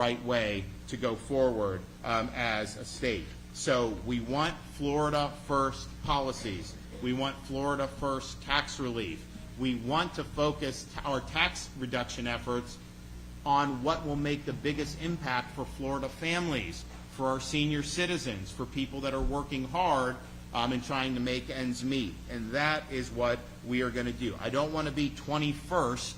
right way to go forward as a state. So we want Florida first policies. We want Florida first tax relief. We want to focus our tax reduction efforts on what will make the biggest impact for Florida families, for our senior citizens, for people that are working hard and trying to make ends meet. And that is what we are going to do. I don't want to be 21st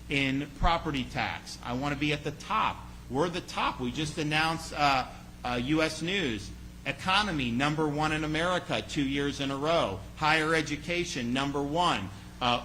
in property tax. I want to be at the top. We're the top. We just announced U.S. News. Economy, #1 in America 2 years in a row. Higher education, #1.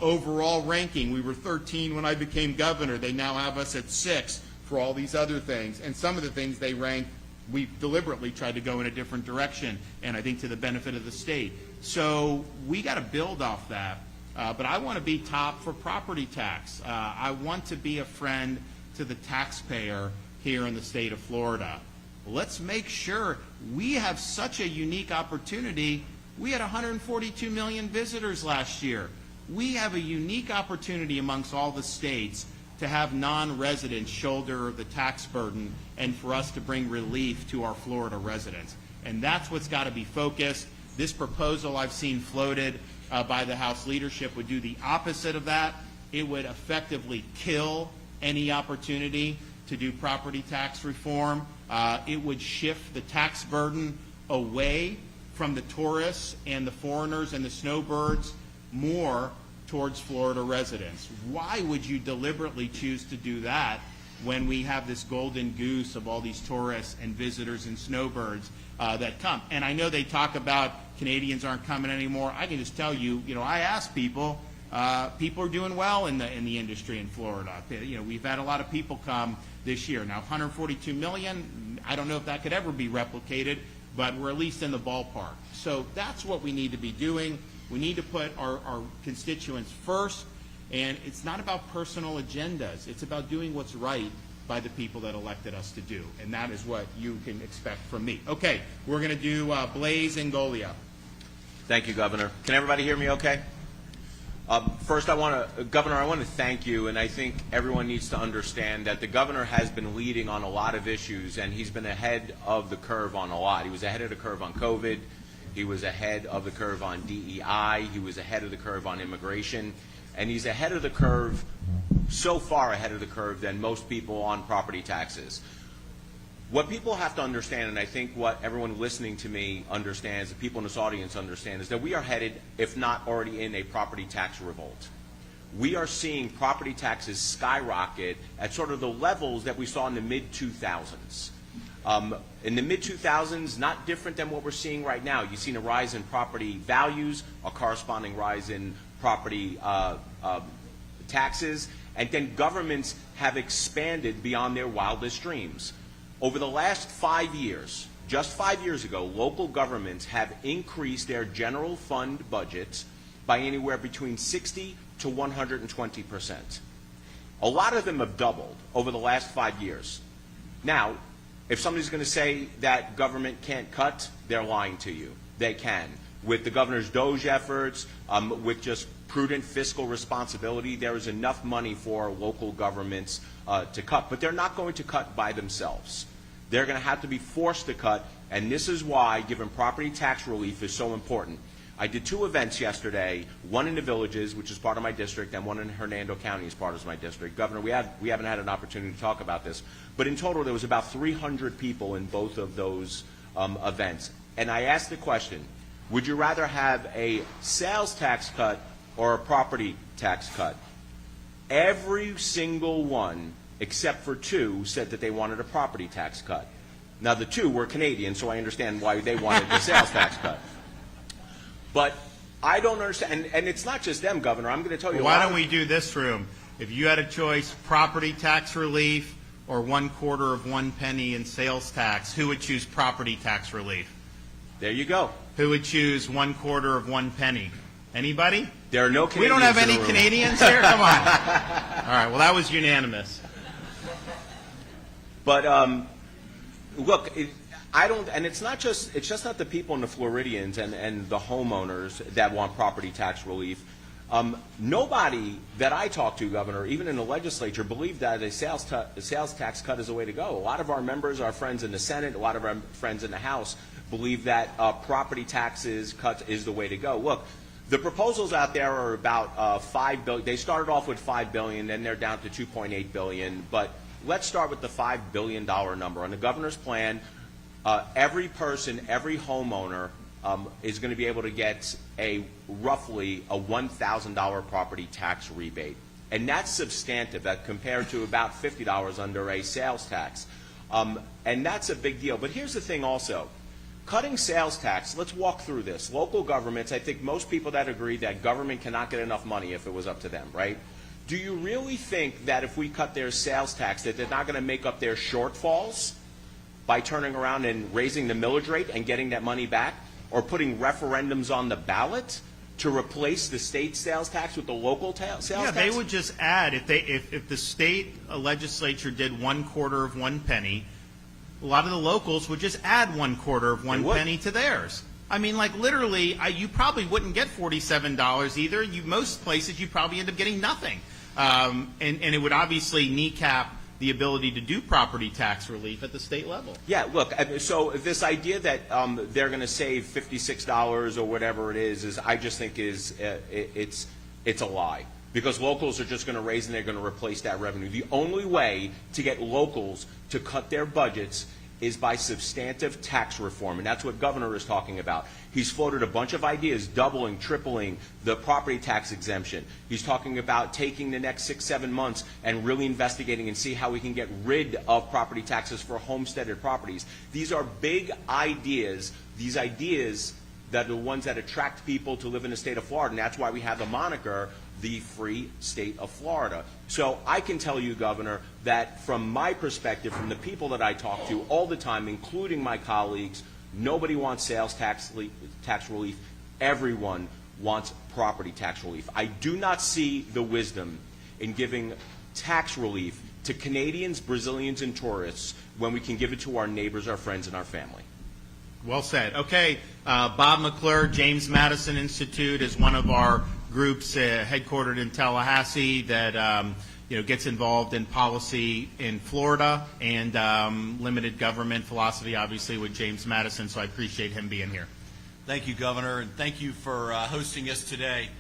Overall ranking, we were 13 when I became governor. They now have us at 6 for all these other things. And some of the things they rank, we deliberately tried to go in a different direction, and I think to the benefit of the state. So we got to build off that. But I want to be top for property tax. I want to be a friend to the taxpayer here in the state of Florida. Let's make sure we have such a unique opportunity. We had 142 million visitors last year. We have a unique opportunity amongst all the states to have non-residents shoulder the tax burden and for us to bring relief to our Florida residents. And that's what's got to be focused. This proposal I've seen floated by the House leadership would do the opposite of that. It would effectively kill any opportunity to do property tax reform. It would shift the tax burden away from the tourists and the foreigners and the snowbirds more towards Florida residents. Why would you deliberately choose to do that when we have this golden goose of all these tourists and visitors and snowbirds that come? And I know they talk about Canadians aren't coming anymore. I can just tell you, I ask people, people are doing well in the industry in Florida. We've had a lot of people come this year. Now, 142 million, I don't know if that could ever be replicated, but we're at least in the ballpark. So that's what we need to be doing. We need to put our constituents first, and it's not about personal agendas. It's about doing what's right by the people that elected us to do, and that is what you can expect from me. Okay, we're going to do Blaise and Golia. Thank you, Governor. Can everybody hear me okay? First, Governor, I want to thank you, and I think everyone needs to understand that the governor has been leading on a lot of issues, and he's been ahead of the curve on a lot. He was ahead of the curve on COVID. He was ahead of the curve on DEI. He was ahead of the curve on immigration. And he's ahead of the curve, so far ahead of the curve than most people on property taxes. What people have to understand, and I think what everyone listening to me understands, the people in this audience understand, is that we are headed, if not already in, a property tax revolt. We are seeing property taxes skyrocket at sort of the levels that we saw in the mid-2000s. In the mid-2000s, not different than what we're seeing right now. You've seen a rise in property values, a corresponding rise in property taxes, and then governments have expanded beyond their wildest dreams. Over the last 5 years, just 5 years ago, local governments have increased their general fund budgets by anywhere between 60 to 120%. A lot of them have doubled over the last 5 years. Now, if somebody's going to say that government can't cut, they're lying to you. They can. With the governor's DOGE efforts, with just prudent fiscal responsibility, there is enough money for local governments to cut. But they're not going to cut by themselves. They're going to have to be forced to cut, and this is why giving property tax relief is so important. I did 2 events yesterday, one in the Villages, which is part of my district, and one in Hernando County as part of my district. Governor, we haven't had an opportunity to talk about this, but in total there was about 300 people in both of those events. And I asked the question, would you rather have a sales tax cut or a property tax cut? Every single one, except for 2, said that they wanted a property tax cut. Now, the 2 were Canadian, so I understand why they wanted the sales tax cut. But I don't understand, and it's not just them, Governor. I'm going to tell you. Why don't we do this room? If you had a choice, property tax relief or 1/4 of 1 penny in sales tax, who would choose property tax relief? There you go. Who would choose 1/4 of 1 penny? Anybody? There are no Canadians. We don't have any in the room. Canadians here? Come on. All right, well, that was unanimous. But look, and it's just not the people in the Floridians and the homeowners that want property tax relief. Nobody that I talked to, Governor, even in the legislature, believed that a sales tax cut is the way to go. A lot of our members, our friends in the Senate, a lot of our friends in the House believe that property taxes cut is the way to go. Look, the proposals out there are about $5 billion. They started off with $5 billion, then they're down to $2.8 billion. But let's start with the $5 billion number. On the governor's plan, every person, every homeowner is going to be able to get roughly a $1,000 property tax rebate. And that's substantive, that compared to about $50 under a sales tax. And that's a big deal. But here's the thing also. Cutting sales tax, let's walk through this. Local governments, I think most people that agree that government cannot get enough money if it was up to them, right? Do you really think that if we cut their sales tax that they're not going to make up their shortfalls by turning around and raising the millage rate and getting that money back, or putting referendums on the ballot to replace the state sales tax with the local sales tax? Yeah, they would just add, if the state legislature did 1/4 of 1 penny, a lot of the locals would just add 1/4 of 1 penny to theirs. I mean, like literally, you probably wouldn't get $47 either. Most places you probably end up getting nothing. And it would obviously kneecap the ability to do property tax relief at the state level. Yeah, look, so this idea that they're going to save $56 or whatever it is I just think it's a lie. Because locals are just going to raise and they're going to replace that revenue. The only way to get locals to cut their budgets is by substantive tax reform, and that's what Governor is talking about. He's floated a bunch of ideas, doubling, tripling the property tax exemption. He's talking about taking the next 6-7 months and really investigating and see how we can get rid of property taxes for homesteaded properties. These are big ideas. These ideas that are the ones that attract people to live in the state of Florida, and that's why we have the moniker the free state of Florida. So I can tell you, Governor, that from my perspective, from the people that I talk to all the time, including my colleagues, nobody wants sales tax relief. Everyone wants property tax relief. I do not see the wisdom in giving tax relief to Canadians, Brazilians, and tourists when we can give it to our neighbors, our friends, and our family. Well said. Okay, Bob McClure, James Madison Institute, is one of our groups headquartered in Tallahassee that gets involved in policy in Florida and limited government philosophy, obviously, with James Madison. So I appreciate him being here. Thank you, Governor, and thank you for hosting us today.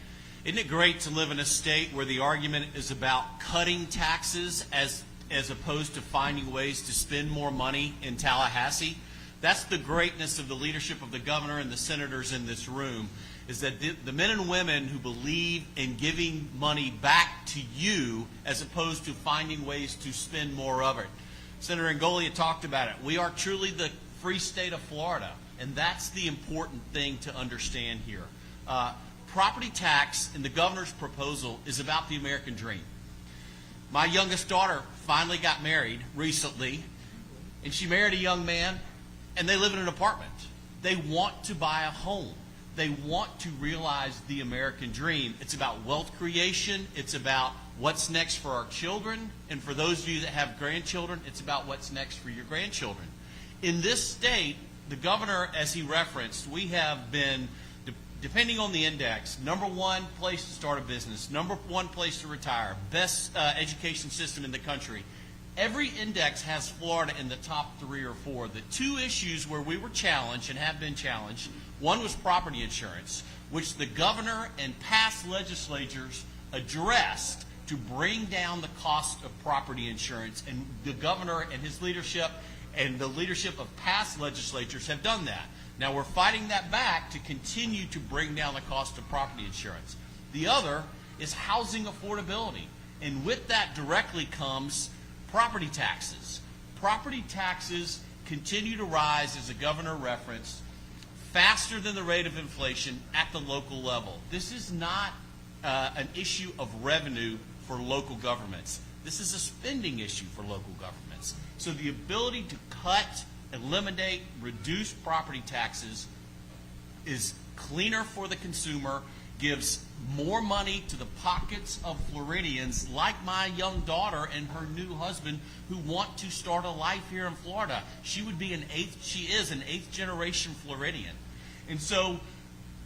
Isn't it great to live in a state where the argument is about cutting taxes as opposed to finding ways to spend more money in Tallahassee? That's the greatness of the leadership of the governor and the senators in this room, is that the men and women who believe in giving money back to you as opposed to finding ways to spend more of it. Senator Angolia talked about it. We are truly the free state of Florida, and that's the important thing to understand here. Property tax in the governor's proposal is about the American dream. My youngest daughter finally got married recently, and she married a young man, and they live in an apartment. They want to buy a home. They want to realize the American dream. It's about wealth creation. It's about what's next for our children. And for those of you that have grandchildren, it's about what's next for your grandchildren. In this state, the governor, as he referenced, we have been, depending on the index, #1 place to start a business, #1 place to retire, best education system in the country. Every index has Florida in the top 3 or 4. The 2 issues where we were challenged and have been challenged, one was property insurance, which the governor and past legislatures addressed to bring down the cost of property insurance. And the governor and his leadership and the leadership of past legislatures have done that. Now we're fighting that back to continue to bring down the cost of property insurance. The other is housing affordability. And with that directly comes property taxes. Property taxes continue to rise, as the governor referenced, faster than the rate of inflation at the local level. This is not an issue of revenue for local governments. This is a spending issue for local governments. So the ability to cut, eliminate, reduce property taxes is cleaner for the consumer, gives more money to the pockets of Floridians like my young daughter and her new husband who want to start a life here in Florida. She is an 8th generation Floridian. And so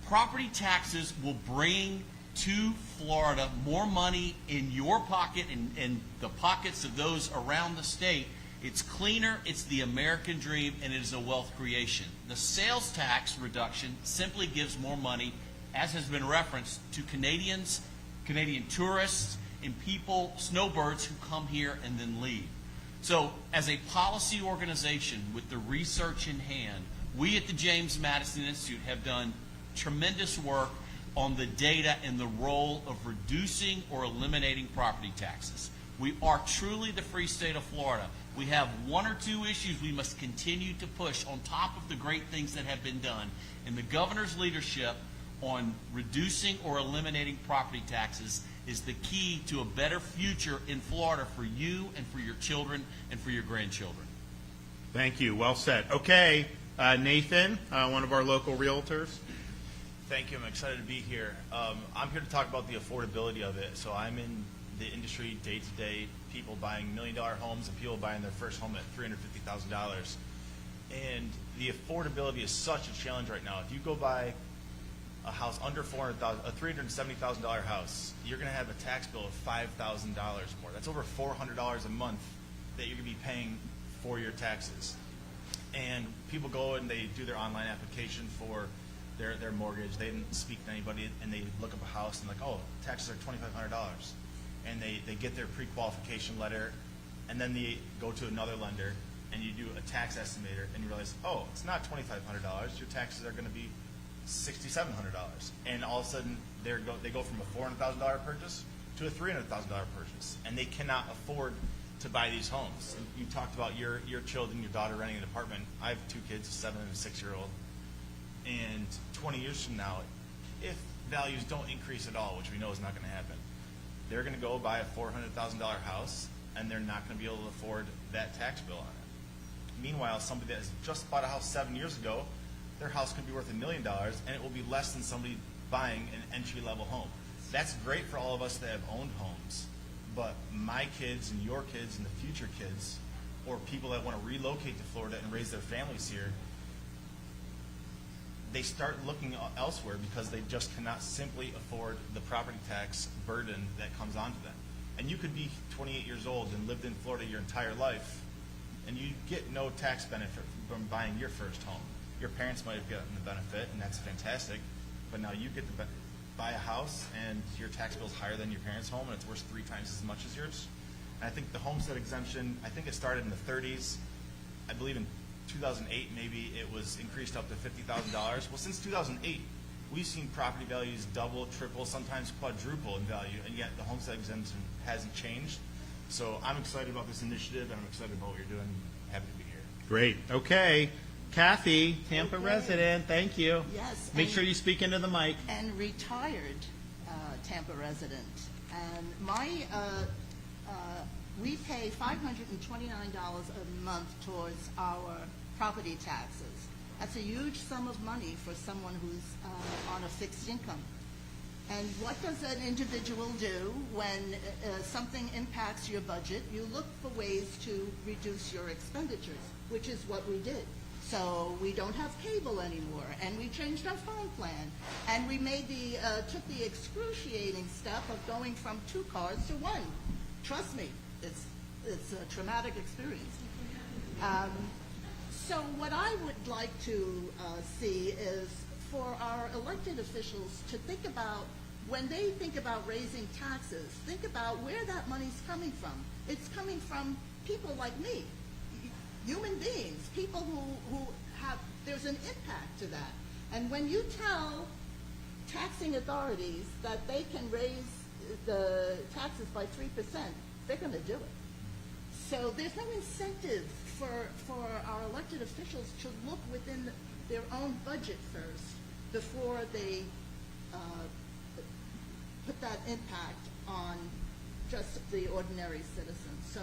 property taxes will bring to Florida, more money in your pocket and the pockets of those around the state. It's cleaner, it's the American dream, and it is a wealth creation. The sales tax reduction simply gives more money, as has been referenced, to Canadians, Canadian tourists, and people, snowbirds who come here and then leave. So as a policy organization with the research in hand, we at the James Madison Institute have done tremendous work on the data and the role of reducing or eliminating property taxes. We are truly the free state of Florida. We have one or two issues we must continue to push on top of the great things that have been done. And the governor's leadership on reducing or eliminating property taxes is the key to a better future in Florida for you and for your children and for your grandchildren. Thank you. Well said. Okay, Nathan, one of our local realtors. Thank you. I'm excited to be here. I'm here to talk about the affordability of it. So I'm in the industry day to day, people buying $1 million homes and people buying their first home at $350,000. And the affordability is such a challenge right now. If you go buy a house under $400,000, a $370,000 house, you're going to have a tax bill of $5,000 more. That's over $400 a month that you're going to be paying for your taxes. And people go and they do their online application for their mortgage. They didn't speak to anybody, and they look up a house and like, oh, taxes are $2,500. And they get their pre-qualification letter, and then they go to another lender, and you do a tax estimator, and you realize, oh, it's not $2,500. Your taxes are going to be $6,700. And all of a sudden, they go from a $400,000 purchase to a $300,000 purchase, and they cannot afford to buy these homes. You talked about your children, your daughter renting an apartment. I have two kids, a 7 and a 6-year-old. And 20 years from now, if values don't increase at all, which we know is not going to happen, they're going to go buy a $400,000 house, and they're not going to be able to afford that tax bill on it. Meanwhile, somebody that has just bought a house 7 years ago, their house could be worth $1 million, and it will be less than somebody buying an entry-level home. That's great for all of us that have owned homes, but my kids and your kids and the future kids, or people that want to relocate to Florida and raise their families here, they start looking elsewhere because they just cannot simply afford the property tax burden that comes onto them. And you could be 28 years old and lived in Florida your entire life, and you get no tax benefit from buying your first home. Your parents might have gotten the benefit, and that's fantastic, but now you get to buy a house, and your tax bill is higher than your parents' home, and it's worth 3 times as much as yours. And I think the homestead exemption, I think it started in the 30s. I believe in 2008, maybe it was increased up to $50,000. Well, since 2008, we've seen property values double, triple, sometimes quadruple in value, and yet the homestead exemption hasn't changed. So I'm excited about this initiative, and I'm excited about what you're doing. Happy to be here. Great. Okay. Kathy, Tampa Okay. resident, thank you. Yes. Make sure you speak into the mic. And retired Tampa resident. And we pay $529 a month towards our property taxes. That's a huge sum of money for someone who's on a fixed income. And what does an individual do when something impacts your budget? You look for ways to reduce your expenditures, which is what we did. So we don't have cable anymore, and we changed our phone plan, and we took the excruciating step of going from 2 cards to 1. Trust me, it's a traumatic experience. So what I would like to see is for our elected officials to think about, when they think about raising taxes, think about where that money's coming from. It's coming from people like me, human beings, people who have, there's an impact to that. And when you tell taxing authorities that they can raise the taxes by 3%, they're going to do it. So there's no incentive for our elected officials to look within their own budget first before they put that impact on just the ordinary citizen. So,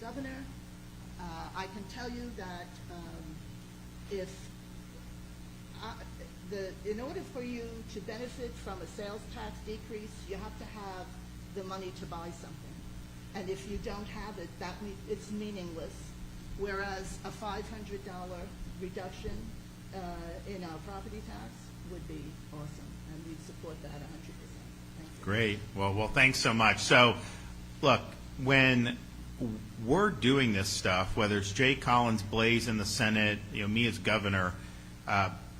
Governor, I can tell you that in order for you to benefit from a sales tax decrease, you have to have the money to buy something. And if you don't have it, it's meaningless. Whereas a $500 reduction in our property tax would be awesome, and we'd support that 100%. Great. Well, thanks so much. So, look, when we're doing this stuff, whether it's Jay Collins, Blaze in the Senate, me as governor,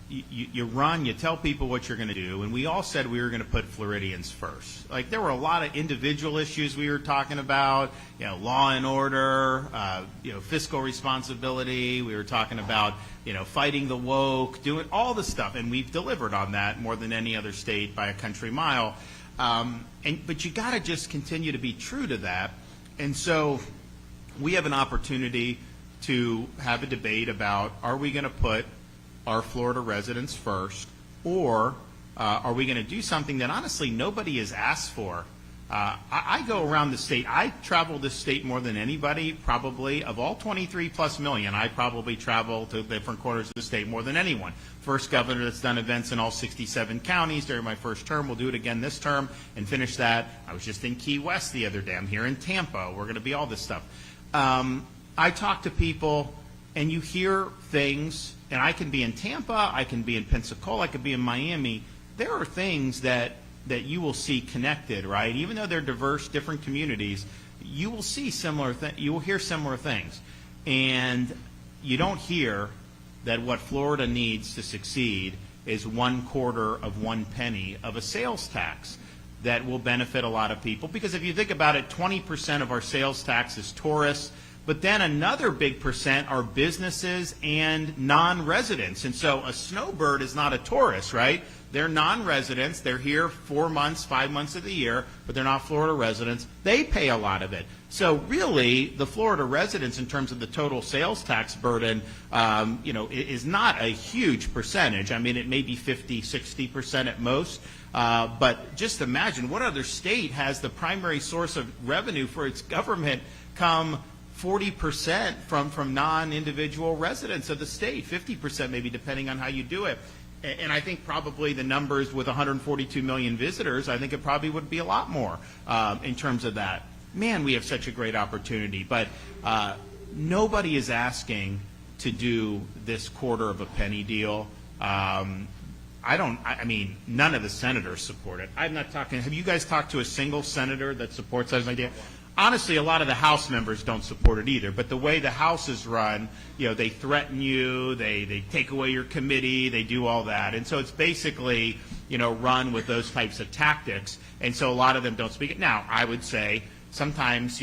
you tell people what you're going to do, and we all said we were going to put Floridians first. Like, there were a lot of individual issues we were talking about, law and order, fiscal responsibility. We were talking about, fighting the woke, doing all the stuff, and we've delivered on that more than any other state by a country mile. But you got to just continue to be true to that. And so we have an opportunity to have a debate about, are we going to put our Florida residents first, or are we going to do something that honestly nobody has asked for? I go around the state. I travel this state more than anybody, probably. Of all 23 plus million, I probably travel to different corners of the state more than anyone. First governor that's done events in all 67 counties during my first term. We'll do it again this term and finish that. I was just in Key West the other day. I'm here in Tampa. We're going to be all this stuff. I talk to people, and you hear things, and I can be in Tampa, I can be in Pensacola, I could be in Miami. There are things that you will see connected, right? Even though they're diverse, different communities, you will see you will hear similar things. And you don't hear that what Florida needs to succeed is 1/4 of 1 penny of a sales tax that will benefit a lot of people. Because if you think about it, 20% of our sales tax is tourists, but then another big percent are businesses and non-residents. And so a snowbird is not a tourist, right? They're non-residents. They're here 4 months, 5 months of the year, but they're not Florida residents. They pay a lot of it. So really, the Florida residents, in terms of the total sales tax burden, is not a huge percentage. I mean, it may be 50, 60% at most. But just imagine, what other state has the primary source of revenue for its government come 40% from non-individual residents of the state, 50% maybe, depending on how you do it. And I think probably the numbers with 142 million visitors, I think it probably would be a lot more in terms of that. Man, we have such a great opportunity. But nobody is asking to do this 1/4 of a penny deal. None of the senators support it. I'm not talking, have you guys talked to a single senator that supports that idea? Honestly, a lot of the House members don't support it either. But the way the House is run, they threaten you, they take away your committee, they do all that. And so it's basically, run with those types of tactics. And so a lot of them don't speak it. Now, I would say sometimes,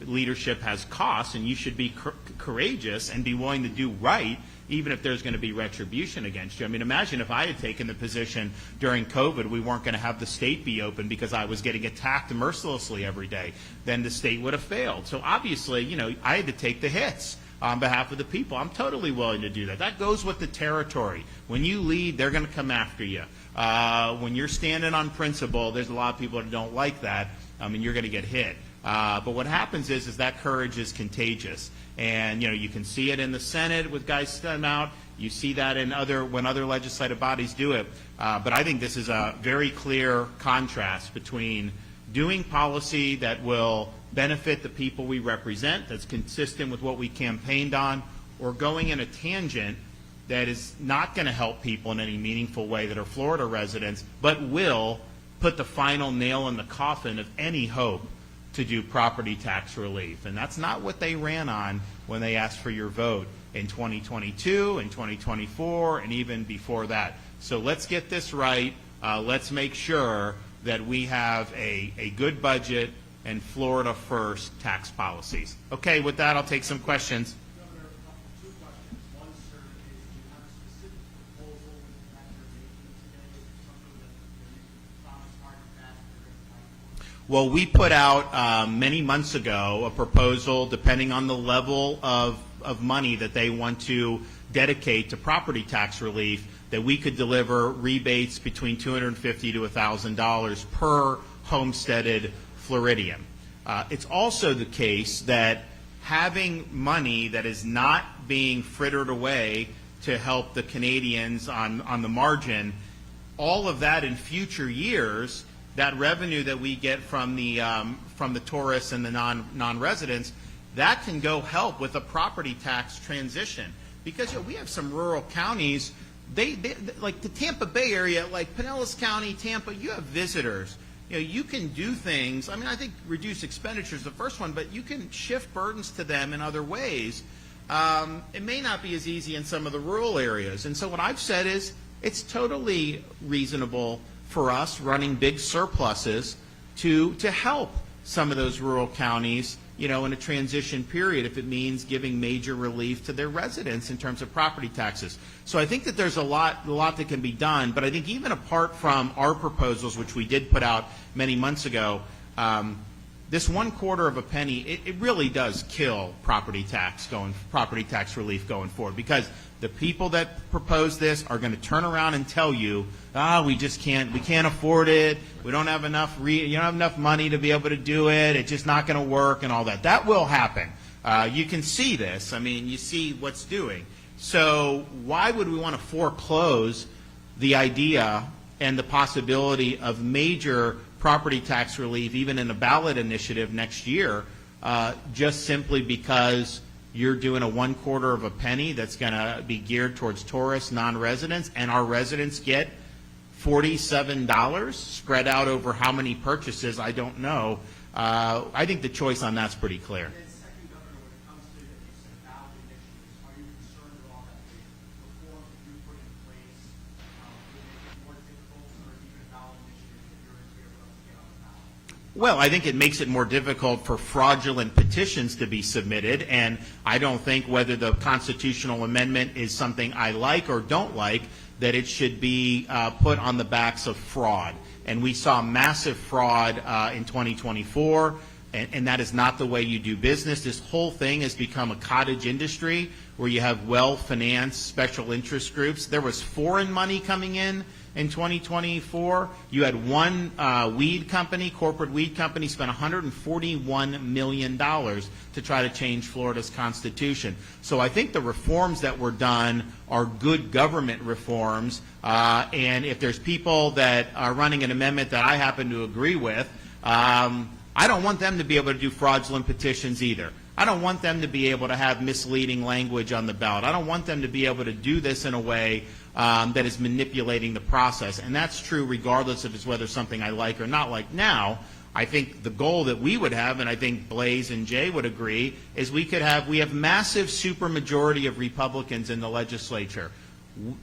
leadership has costs, and you should be courageous and be willing to do right, even if there's going to be retribution against you. I mean, imagine if I had taken the position during COVID, we weren't going to have the state be open because I was getting attacked mercilessly every day. Then the state would have failed. So obviously, I had to take the hits on behalf of the people. I'm totally willing to do that. That goes with the territory. When you lead, they're going to come after you. When you're standing on principle, there's a lot of people that don't like that, and you're going to get hit. But what happens is that courage is contagious. And, you can see it in the Senate with guys standing out. You see that when other legislative bodies do it. But I think this is a very clear contrast between doing policy that will benefit the people we represent, that's consistent with what we campaigned on, or going in a tangent that is not going to help people in any meaningful way that are Florida residents, but will put the final nail in the coffin of any hope to do property tax relief. And that's not what they ran on when they asked for your vote in 2022, in 2024, and even before that. So let's get this right. Let's make sure that we have a good budget and Florida first tax policies. Okay, with that, I'll take some questions. Governor, 2 questions. One, sir, is do you have a specific proposal that you're making today, something that you promised hard and fast you're going to fight for? Well, we put out many months ago a proposal, depending on the level of money that they want to dedicate to property tax relief, that we could deliver rebates between $250 to $1,000 per homesteaded Floridian. It's also the case that having money that is not being frittered away to help the Canadians on the margin, all of that in future years, that revenue that we get from the tourists and the non-residents, that can go help with a property tax transition. Because we have some rural counties, they like the Tampa Bay area, like Pinellas County, Tampa, you have visitors. you can do things. I mean, I think reduce expenditures is the first one, but you can shift burdens to them in other ways. It may not be as easy in some of the rural areas. And so what I've said is it's totally reasonable for us running big surpluses to help some of those rural counties, in a transition period, if it means giving major relief to their residents in terms of property taxes. So I think that there's a lot that can be done, but I think even apart from our proposals, which we did put out many months ago, this 1/4 of a penny, it really does kill property tax relief going forward, because the people that propose this are going to turn around and tell you, we can't afford it, we don't have enough, you don't have enough money to be able to do it, it's just not going to work and all that. That will happen. You can see this. I mean, you see what's doing. So why would we want to foreclose the idea and the possibility of major property tax relief, even in a ballot initiative next year, just simply because you're doing a 1/4 of a penny that's going to be geared towards tourists, non-residents, and our residents get $47 spread out over how many purchases, I don't know. I think the choice on that's pretty clear. And second, Governor, when it comes to, you said, ballot initiatives, are you concerned at all that the reforms that you put in place will make it more difficult for even ballot initiatives that you're in here for us to get on the ballot? Well, I think it makes it more difficult for fraudulent petitions to be submitted, and I don't think whether the constitutional amendment is something I like or don't like, that it should be put on the backs of fraud. And we saw massive fraud in 2024, and that is not the way you do business. This whole thing has become a cottage industry where you have well-financed special interest groups. There was foreign money coming in 2024. You had one corporate weed company, spent $141 million to try to change Florida's constitution. So I think the reforms that were done are good government reforms. And if there's people that are running an amendment that I happen to agree with, I don't want them to be able to do fraudulent petitions either. I don't want them to be able to have misleading language on the ballot. I don't want them to be able to do this in a way that is manipulating the process. And that's true regardless of whether something I like or not like. Now, I think the goal that we would have, and I think Blaze and Jay would agree, is we have massive supermajority of Republicans in the legislature.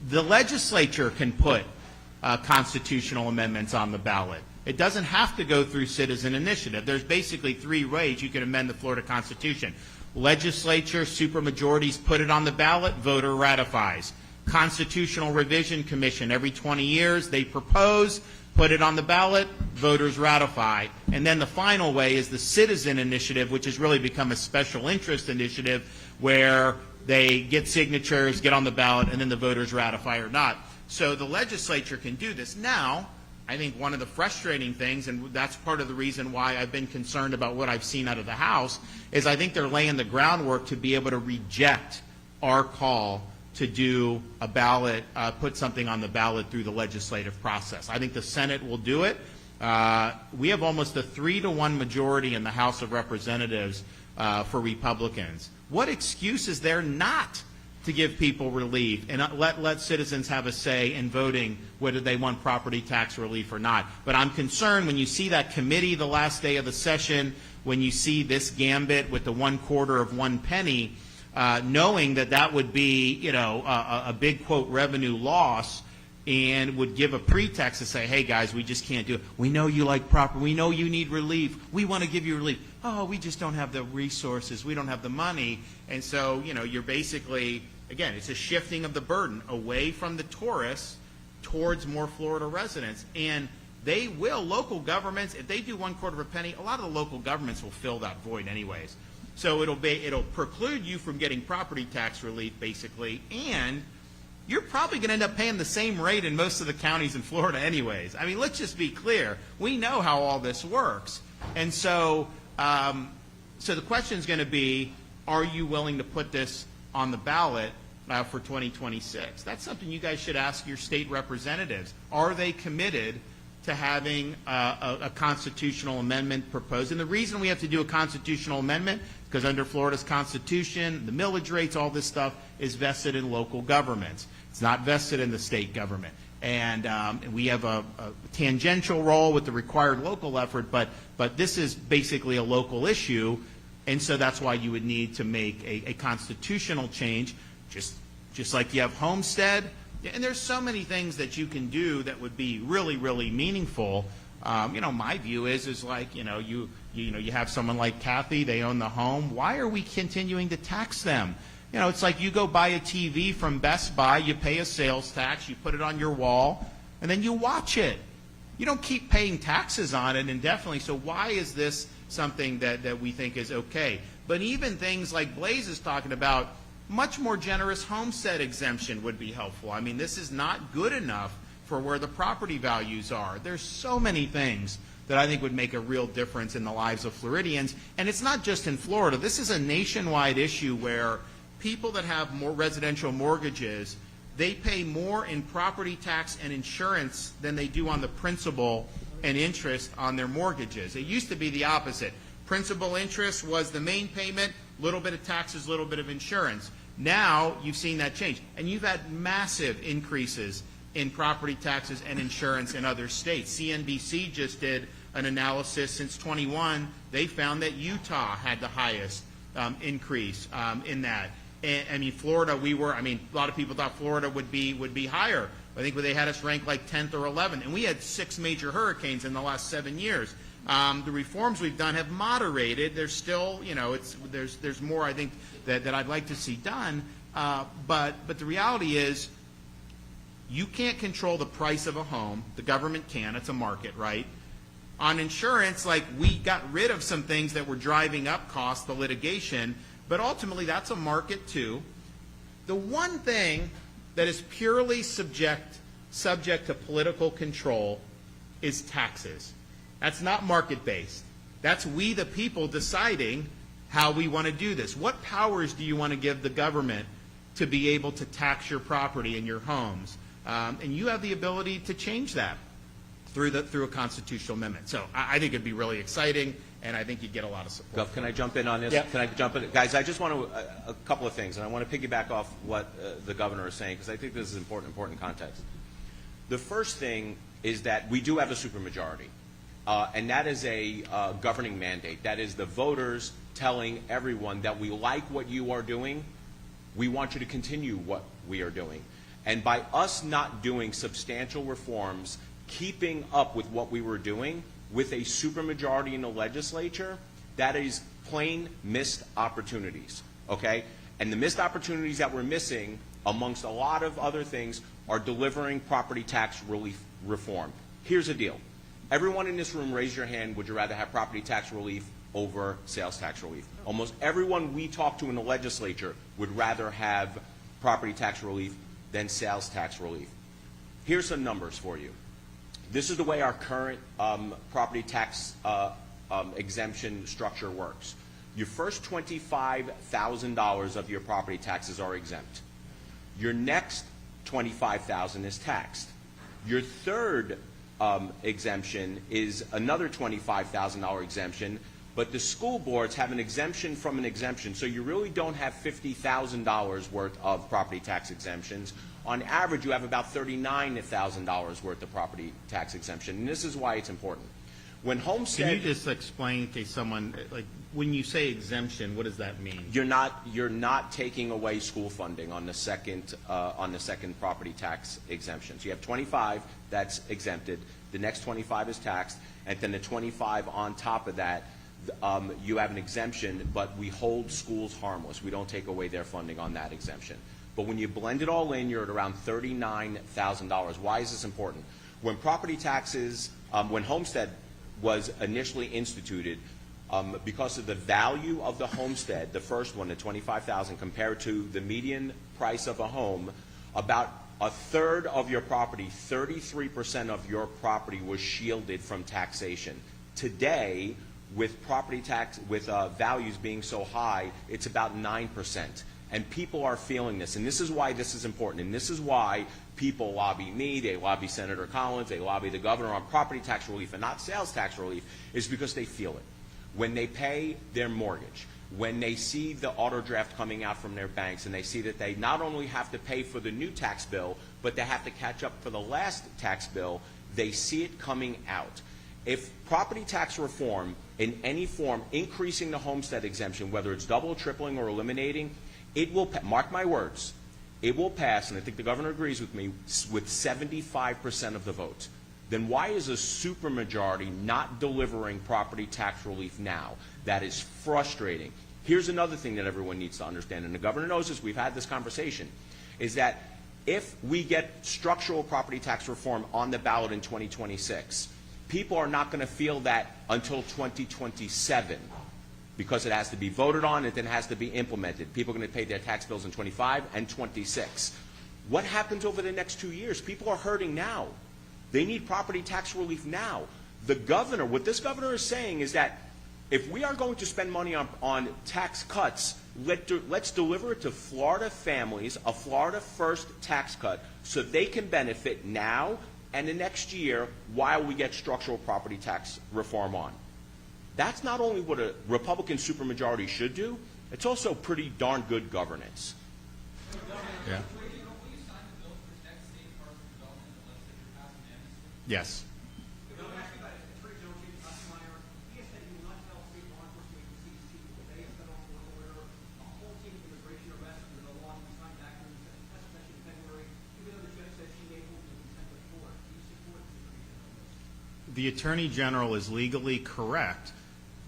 The legislature can put constitutional amendments on the ballot. It doesn't have to go through citizen initiative. There's basically 3 ways you can amend the Florida Constitution. Legislature, supermajorities put it on the ballot, voter ratifies. Constitutional Revision Commission, every 20 years, they propose, put it on the ballot, voters ratify. And then the final way is the citizen initiative, which has really become a special interest initiative where they get signatures, get on the ballot, and then the voters ratify or not. So the legislature can do this. Now, I think one of the frustrating things, and that's part of the reason why I've been concerned about what I've seen out of the House, is I think they're laying the groundwork to be able to reject our call to do a ballot, put something on the ballot through the legislative process. I think the Senate will do it. We have almost a 3-to-1 majority in the House of Representatives for Republicans. What excuse is there not to give people relief and let citizens have a say in voting whether they want property tax relief or not? But I'm concerned when you see that committee the last day of the session, when you see this gambit with the 1/4 of 1 penny, knowing that would be, a big, quote, revenue loss, and would give a pretext to say, hey, guys, we just can't do it. We know you like property. We know you need relief. We want to give you relief. Oh, we just don't have the resources. We don't have the money. And so, you're basically, again, it's a shifting of the burden away from the tourists towards more Florida residents. And they will, local governments, if they do 1/4 of a penny, a lot of the local governments will fill that void anyways. So it'll preclude you from getting property tax relief, basically, and you're probably going to end up paying the same rate in most of the counties in Florida anyways. I mean, let's just be clear. We know how all this works. And so the question is going to be, are you willing to put this on the ballot for 2026? That's something you guys should ask your state representatives. Are they committed to having a constitutional amendment proposed? And the reason we have to do a constitutional amendment, because under Florida's Constitution, the millage rates, all this stuff is vested in local governments. It's not vested in the state government. And we have a tangential role with the required local effort, but this is basically a local issue, and so that's why you would need to make a constitutional change, just like you have homestead. And there's so many things that you can do that would be really, really meaningful. My view is like, you have someone like Kathy, they own the home. Why are we continuing to tax them? It's like you go buy a TV from Best Buy, you pay a sales tax, you put it on your wall, and then you watch it. You don't keep paying taxes on it indefinitely, so why is this something that we think is okay? But even things like Blaze is talking about, much more generous homestead exemption would be helpful. I mean, this is not good enough for where the property values are. There's so many things that I think would make a real difference in the lives of Floridians. And it's not just in Florida. This is a nationwide issue where people that have more residential mortgages, they pay more in property tax and insurance than they do on the principal and interest on their mortgages. It used to be the opposite. Principal interest was the main payment, little bit of taxes, little bit of insurance. Now you've seen that change. And you've had massive increases in property taxes and insurance in other states. CNBC just did an analysis since 21. They found that Utah had the highest increase in that. And, I mean, Florida, a lot of people thought Florida would be higher. I think they had us ranked like 10th or 11th. And we had 6 major hurricanes in the last 7 years. The reforms we've done have moderated. There's still, there's more, I think, that I'd like to see done. But the reality is, you can't control the price of a home. The government can. It's a market, right? On insurance, like, we got rid of some things that were driving up costs, the litigation, but ultimately that's a market too. The one thing that is purely subject to political control is taxes. That's not market-based. That's we the people deciding how we want to do this. What powers do you want to give the government to be able to tax your property and your homes? And you have the ability to change that through a constitutional amendment. So I think it'd be really exciting, and I think you'd get a lot of support. Gov, can I jump in on this? Yeah. Can I jump in? Guys, I just want to, a couple of things, and I want to piggyback off what the governor is saying, because I think this is important context. The first thing is that we do have a supermajority, and that is a governing mandate. That is the voters telling everyone that we like what you are doing, we want you to continue what we are doing. And by us not doing substantial reforms, keeping up with what we were doing with a supermajority in the legislature, that is plain missed opportunities, okay? And the missed opportunities that we're missing, amongst a lot of other things, are delivering property tax relief reform. Here's the deal. Everyone in this room, raise your hand, would you rather have property tax relief over sales tax relief? Almost everyone we talk to in the legislature would rather have property tax relief than sales tax relief. Here's some numbers for you. This is the way our current property tax exemption structure works. Your first $25,000 of your property taxes are exempt. Your next $25,000 is taxed. Your third exemption is another $25,000 exemption, but the school boards have an exemption from an exemption, so you really don't have $50,000 worth of property tax exemptions. On average, you have about $39,000 worth of property tax exemption, and this is why it's important. When homestead, can you just explain to someone, like, when you say exemption, what does that mean? You're not taking away school funding on the second property tax exemption. So you have 25 that's exempted, the next 25 is taxed, and then the 25 on top of that, you have an exemption, but we hold schools harmless. We don't take away their funding on that exemption. But when you blend it all in, you're at around $39,000. Why is this important? When property taxes, when homestead was initially instituted, because of the value of the homestead, the first one, the $25,000, compared to the median price of a home, about a third of your property, 33% of your property was shielded from taxation. Today, with property tax, with values being so high, it's about 9%. And people are feeling this, and this is why this is important, and this is why people lobby me, they lobby Senator Collins, they lobby the governor on property tax relief and not sales tax relief, is because they feel it. When they pay their mortgage, when they see the auto draft coming out from their banks and they see that they not only have to pay for the new tax bill, but they have to catch up for the last tax bill, they see it coming out. If property tax reform in any form, increasing the homestead exemption, whether it's double, tripling, or eliminating, it will, mark my words, it will pass, and I think the governor agrees with me, with 75% of the vote. Then why is a supermajority not delivering property tax relief now? That is frustrating. Here's another thing that everyone needs to understand, and the governor knows this, we've had this conversation, is that if we get structural property tax reform on the ballot in 2026, people are not going to feel that until 2027 because it has to be voted on and then has to be implemented. People are going to pay their tax bills in 25 and 26. What happens over the next 2 years? People are hurting now. They need property tax relief now. The governor, what this governor is saying is that if we are going to spend money on tax cuts, let's deliver it to Florida families, a Florida first tax cut, so they can benefit now and the next year while we get structural property tax reform on. That's not only what a Republican supermajority should do, it's also pretty darn good governance. Yeah. Yes. The Attorney General is legally correct.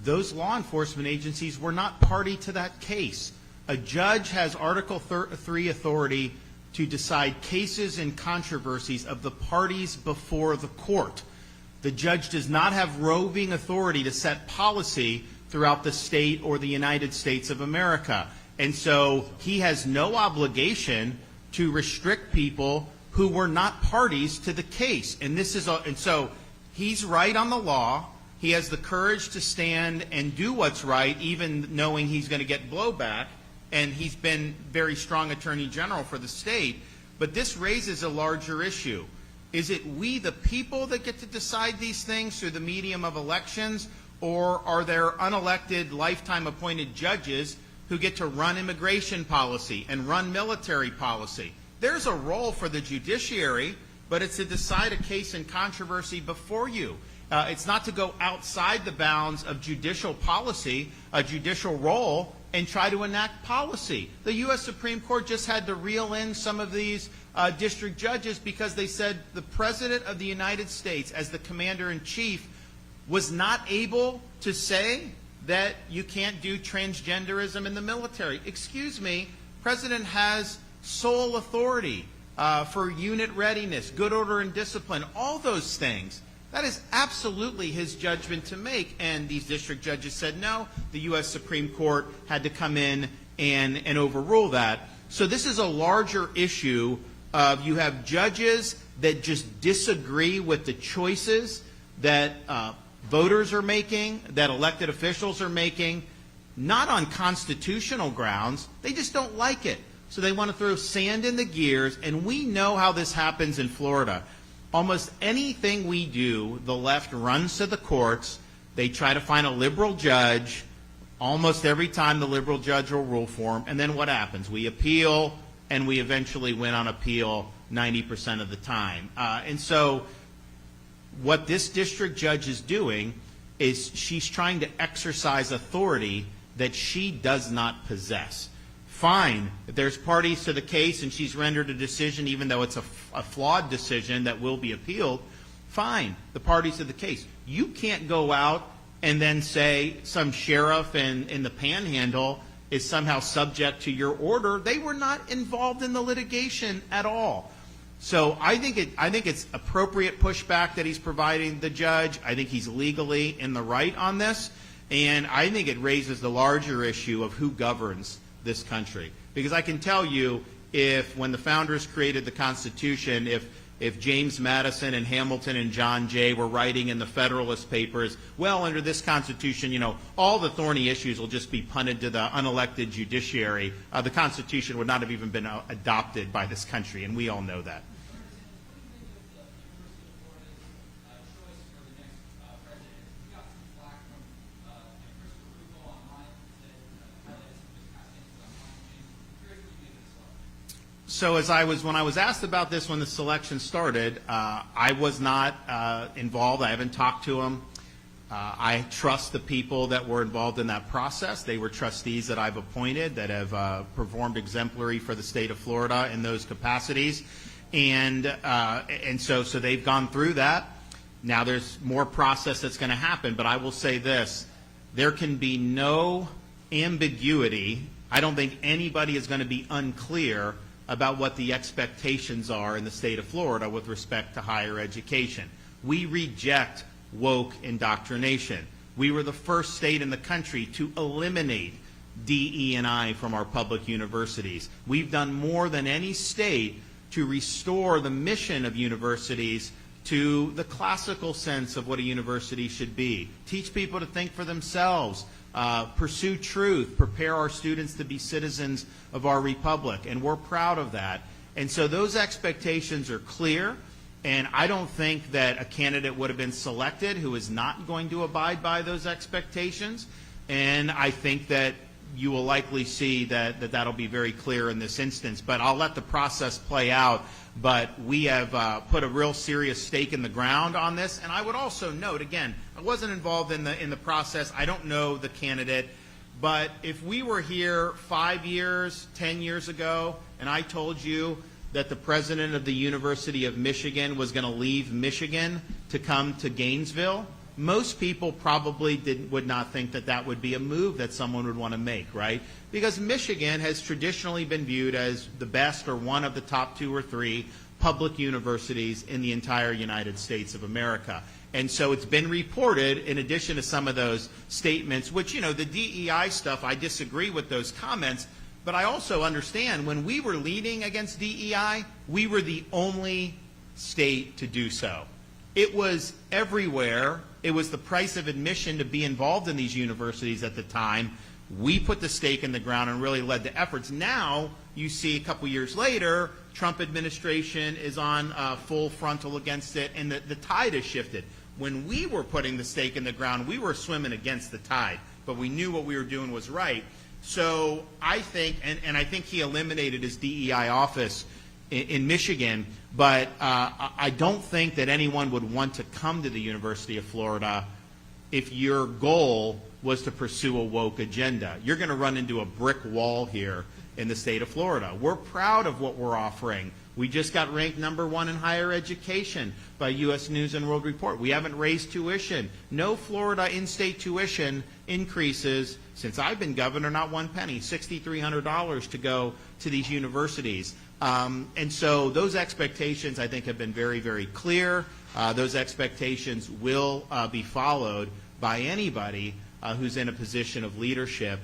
Those law enforcement agencies were not party to that case. A judge has Article 3 authority to decide cases and controversies of the parties before the court. The judge does not have roving authority to set policy throughout the state or the United States of America. And so he has no obligation to restrict people who were not parties to the case. And so he's right on the law. He has the courage to stand and do what's right, even knowing he's going to get blowback. And he's been very strong Attorney General for the state. But this raises a larger issue. Is it we, the people, that get to decide these things through the medium of elections, or are there unelected, lifetime appointed judges who get to run immigration policy and run military policy? There's a role for the judiciary, but it's to decide a case and controversy before you. It's not to go outside the bounds of judicial policy, a judicial role, and try to enact policy. The U.S. Supreme Court just had to reel in some of these district judges because they said the President of the United States, as the Commander-in-Chief, was not able to say that you can't do transgenderism in the military. Excuse me, President has sole authority for unit readiness, good order and discipline, all those things. That is absolutely his judgment to make, and these district judges said no. The U.S. Supreme Court had to come in and overrule that. So this is a larger issue of you have judges that just disagree with the choices that voters are making, that elected officials are making, not on constitutional grounds. They just don't like it. So they want to throw sand in the gears, and we know how this happens in Florida. Almost anything we do, the left runs to the courts. They try to find a liberal judge. Almost every time the liberal judge will rule for them. And then what happens? We appeal, and we eventually win on appeal 90% of the time. And so what this district judge is doing is she's trying to exercise authority that she does not possess. Fine, if there's parties to the case and she's rendered a decision, even though it's a flawed decision that will be appealed, fine, the parties to the case. You can't go out and then say some sheriff in the Panhandle is somehow subject to your order. They were not involved in the litigation at all. So I think it's appropriate pushback that he's providing the judge. I think he's legally in the right on this, and I think it raises the larger issue of who governs this country. Because I can tell you, if when the founders created the Constitution, if James Madison and Hamilton and John Jay were writing in the Federalist Papers, well, under this Constitution, all the thorny issues will just be punted to the unelected judiciary, the Constitution would not have even been adopted by this country, and we all know that. So when I was asked about this when the selection started, I was not involved. I haven't talked to them. I trust the people that were involved in that process. They were trustees that I've appointed that have performed exemplary for the state of Florida in those capacities, and so they've gone through that. Now there's more process that's going to happen, but I will say this: there can be no ambiguity. I don't think anybody is going to be unclear about what the expectations are in the state of Florida with respect to higher education. We reject woke indoctrination. We were the first state in the country to eliminate DE&I from our public universities. We've done more than any state to restore the mission of universities to the classical sense of what a university should be. Teach people to think for themselves, pursue truth, prepare our students to be citizens of our republic, and we're proud of that. And so those expectations are clear, and I don't think that a candidate would have been selected who is not going to abide by those expectations, and I think that you will likely see that that'll be very clear in this instance. But I'll let the process play out. But we have put a real serious stake in the ground on this. And I would also note, again, I wasn't involved in the process. I don't know the candidate. But if we were here 5 years, 10 years ago, and I told you that the president of the University of Michigan was going to leave Michigan to come to Gainesville, most people probably would not think that that would be a move that someone would want to make, right? Because Michigan has traditionally been viewed as the best or one of the top 2 or 3 public universities in the entire United States of America. And so it's been reported, in addition to some of those statements, which, you know, the DEI stuff, I disagree with those comments, but I also understand when we were leading against DEI, we were the only state to do so. It was everywhere. It was the price of admission to be involved in these universities at the time. We put the stake in the ground and really led the efforts. Now, you see a couple years later, Trump administration is on full frontal against it, and the tide has shifted. When we were putting the stake in the ground, we were swimming against the tide, but we knew what we were doing was right. So I think, and I think he eliminated his DEI office in Michigan, but I don't think that anyone would want to come to the University of Florida if your goal was to pursue a woke agenda. You're going to run into a brick wall here in the state of Florida. We're proud of what we're offering. We just got ranked #1 in higher education by U.S. News and World Report. We haven't raised tuition. No Florida in-state tuition increases since I've been governor, not one penny, $6,300 to go to these universities. And so those expectations, I think, have been very, very clear. Those expectations will be followed by anybody who's in a position of leadership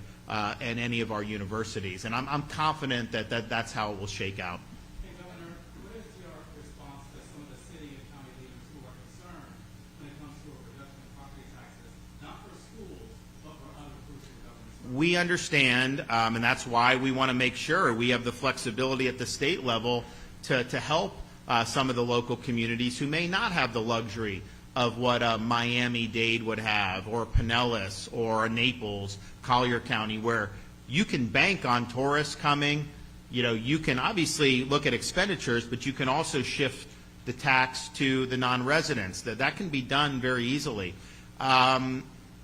in any of our universities. And I'm confident that that's how it will shake out. Hey, Governor, what is your response to some of the city and county leaders who are concerned when it comes to a reduction of property taxes, not for schools, but for other crucial government services? We understand, and that's why we want to make sure we have the flexibility at the state level to help some of the local communities who may not have the luxury of what a Miami-Dade would have, or Pinellas, or Naples, Collier County, where you can bank on tourists coming. You know, you can obviously look at expenditures, but you can also shift the tax to the non-residents. That can be done very easily.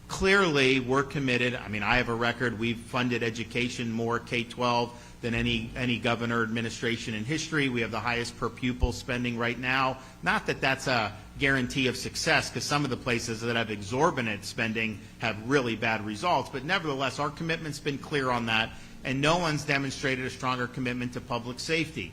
Clearly, we're committed. I mean, I have a record. We've funded education more K-12 than any governor administration in history. We have the highest per pupil spending right now. Not that that's a guarantee of success, because some of the places that have exorbitant spending have really bad results. But nevertheless, our commitment's been clear on that, and no one's demonstrated a stronger commitment to public safety.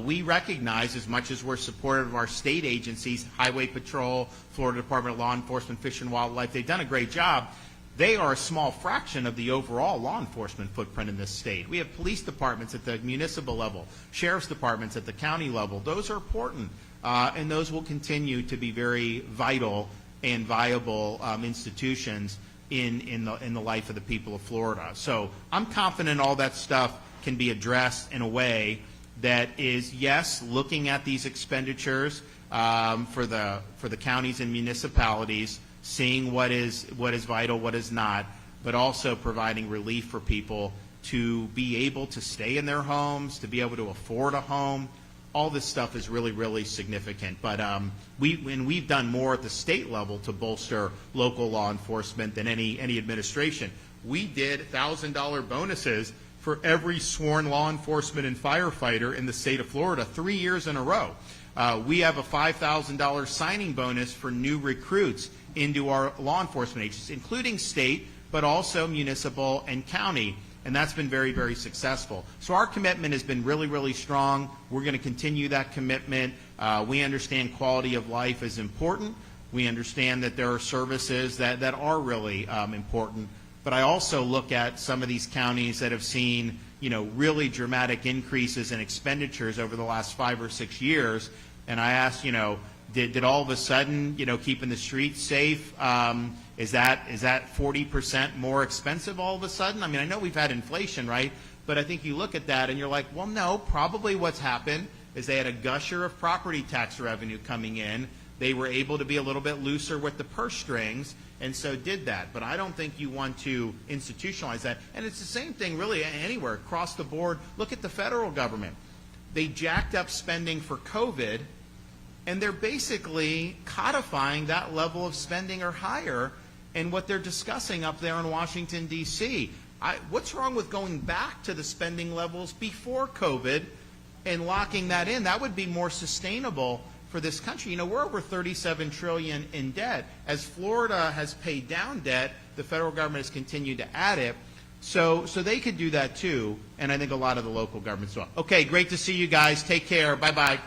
We recognize, as much as we're supportive of our state agencies, Highway Patrol, Florida Department of Law Enforcement, Fish and Wildlife, they've done a great job. They are a small fraction of the overall law enforcement footprint in this state. We have police departments at the municipal level, sheriff's departments at the county level. Those are important, and those will continue to be very vital and viable institutions in the life of the people of Florida. So I'm confident all that stuff can be addressed in a way that is, yes, looking at these expenditures for the counties and municipalities, seeing what is vital, what is not, but also providing relief for people to be able to stay in their homes, to be able to afford a home. All this stuff is really, really significant. But we've done more at the state level to bolster local law enforcement than any administration. We did $1,000 bonuses for every sworn law enforcement and firefighter in the state of Florida 3 years in a row. We have a $5,000 signing bonus for new recruits into our law enforcement agencies, including state, but also municipal and county. And that's been very, very successful. So our commitment has been really, really strong. We're going to continue that commitment. We understand quality of life is important. We understand that there are services that are really important. But I also look at some of these counties that have seen, really dramatic increases in expenditures over the last 5 or 6 years. And I ask, did all of a sudden, keeping the streets safe, is that 40% more expensive all of a sudden? I mean, I know we've had inflation, right? But I think you look at that and you're like, well, no, probably what's happened is they had a gusher of property tax revenue coming in. They were able to be a little bit looser with the purse strings, and so did that. But I don't think you want to institutionalize that. And it's the same thing really anywhere, across the board. Look at the federal government. They jacked up spending for COVID, and they're basically codifying that level of spending or higher in what they're discussing up there in Washington, D.C. What's wrong with going back to the spending levels before COVID and locking that in? That would be more sustainable for this country. We're over $37 trillion in debt. As Florida has paid down debt, the federal government has continued to add it. So they could do that too, and I think a lot of the local governments will. Okay, great to see you guys. Take care. Bye-bye.